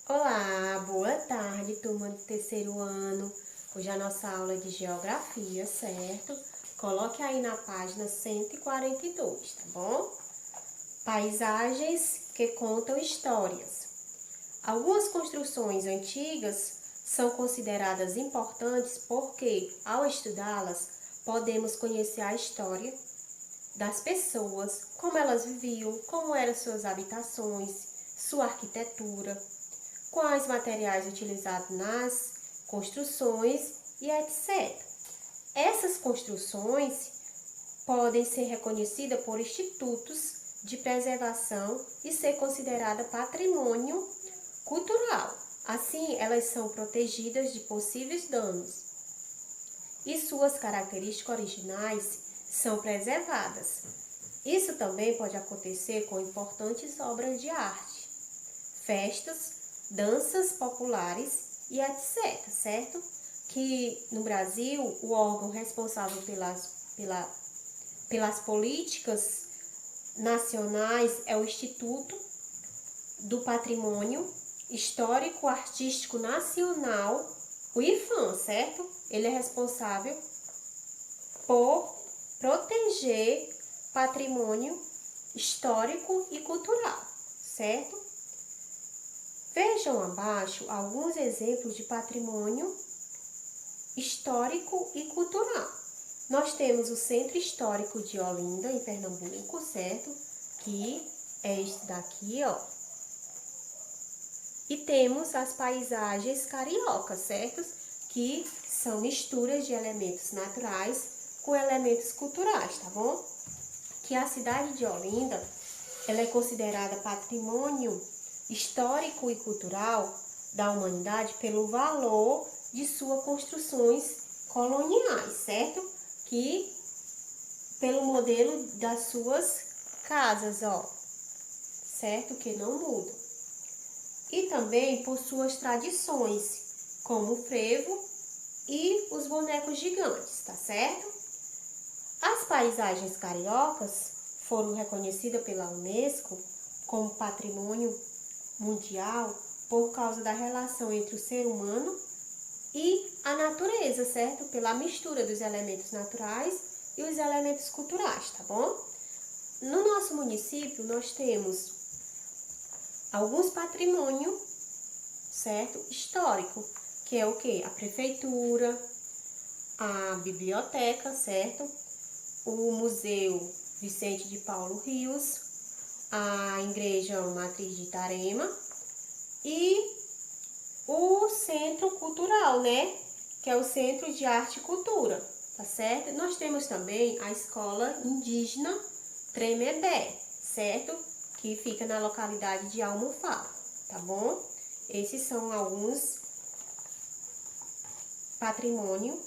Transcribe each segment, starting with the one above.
Olá, boa tarde, turma do terceiro ano. Hoje a nossa aula é de geografia, certo? Coloque aí na página 142, tá bom? Paisagens que contam histórias. Algumas construções antigas são consideradas importantes porque, ao estudá-las, podemos conhecer a história das pessoas, como elas viviam, como eram suas habitações, sua arquitetura, quais materiais utilizados nas construções e etc. Essas construções podem ser reconhecidas por institutos de preservação e ser considerada patrimônio cultural. Assim, elas são protegidas de possíveis danos e suas características originais são preservadas. Isso também pode acontecer com importantes obras de arte, festas, danças populares e etc, certo? Que no Brasil, o órgão responsável pelas políticas nacionais é o Instituto do Patrimônio Histórico Artístico Nacional, o IPHAN, certo? Ele é responsável por proteger patrimônio histórico e cultural, certo? Vejam abaixo alguns exemplos de patrimônio histórico e cultural. Nós temos o Centro Histórico de Olinda, em Pernambuco, certo? Que é este daqui, ó. E temos as paisagens cariocas, certo? Que são misturas de elementos naturais com elementos culturais, tá bom? Que a cidade de Olinda, ela é considerada patrimônio histórico e cultural da humanidade pelo valor de suas construções coloniais, certo? Que pelo modelo das suas casas, ó, certo? Que não muda. E também por suas tradições, como o frevo e os bonecos gigantes, tá certo? As paisagens cariocas foram reconhecidas pela Unesco como patrimônio mundial por causa da relação entre o ser humano e a natureza, certo? Pela mistura dos elementos naturais e os elementos culturais, tá bom? No nosso município, nós temos alguns patrimônios, certo? Histórico, que é o quê? A prefeitura, a biblioteca, certo? O Museu Vicente de Paulo Rios, a Igreja Matriz de Itarema e o Centro Cultural, né? Que é o Centro de Arte e Cultura, tá certo? Nós temos também a Escola Indígena Tremembé, certo? Que fica na localidade de Almofala, tá bom? Esses são alguns patrimônio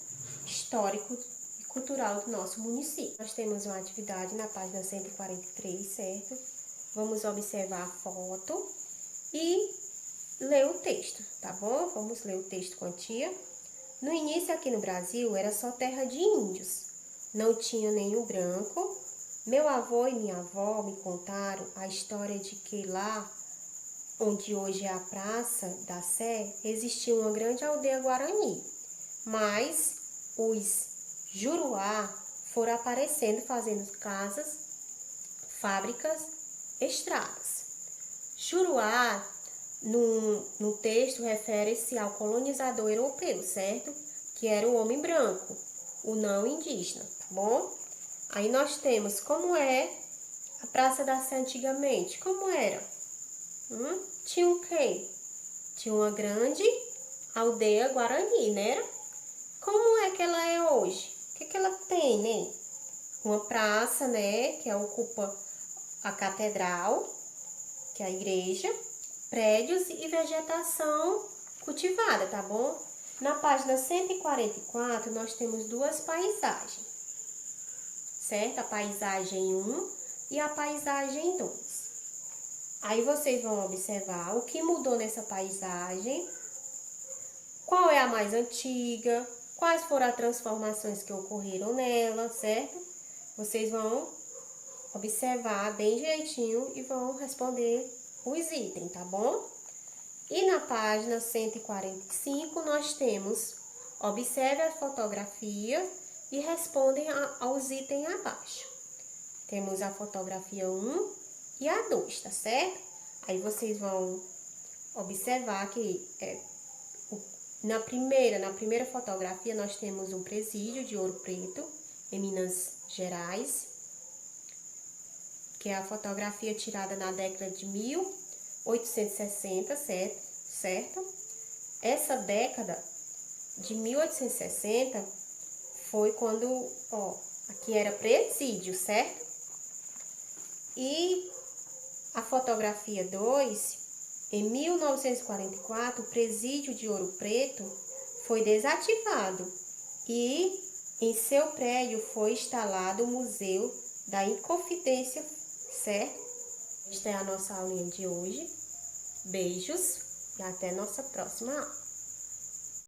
histórico e cultural do nosso município. Nós temos uma atividade na página 143, certo? Vamos observar a foto e ler o texto, tá bom? Vamos ler o texto com a tia. No início, aqui no Brasil, era só terra de índios. Não tinha nenhum branco. Meu avô e minha avó me contaram a história de que lá, onde hoje é a Praça da Sé, existia uma grande aldeia guarani. Mas os Juruá foram aparecendo, fazendo casas, fábricas, estradas. Juruá, no texto, refere-se ao colonizador europeu, certo? Que era o homem branco, o não indígena, tá bom? Aí nós temos como é a Praça da Sé antigamente. Como era? Tinha o quê? Tinha uma grande aldeia guarani, né? Como é que ela é hoje? O que que ela tem, né? Uma praça, né? Que ocupa a catedral, que é a igreja, prédios e vegetação cultivada, tá bom? Na página 144, nós temos duas paisagens, certo? A paisagem 1 e a paisagem 2. Aí vocês vão observar o que mudou nessa paisagem, qual é a mais antiga, quais foram as transformações que ocorreram nela, certo? Vocês vão observar bem direitinho e vão responder os itens, tá bom? E na página 145, nós temos: observe a fotografia e respondem aos itens abaixo. Temos a fotografia 1 e a 2, tá certo? Aí vocês vão observar que na primeira fotografia nós temos um presídio de Ouro Preto, em Minas Gerais, que é a fotografia tirada na década de 1860, certo? Essa década de 1860 foi quando, aqui era presídio, certo? E a fotografia 2, em 1944, o presídio de Ouro Preto foi desativado e em seu prédio foi instalado o Museu da Inconfidência, certo? Esta é a nossa aulinha de hoje. Beijos e até nossa próxima aula.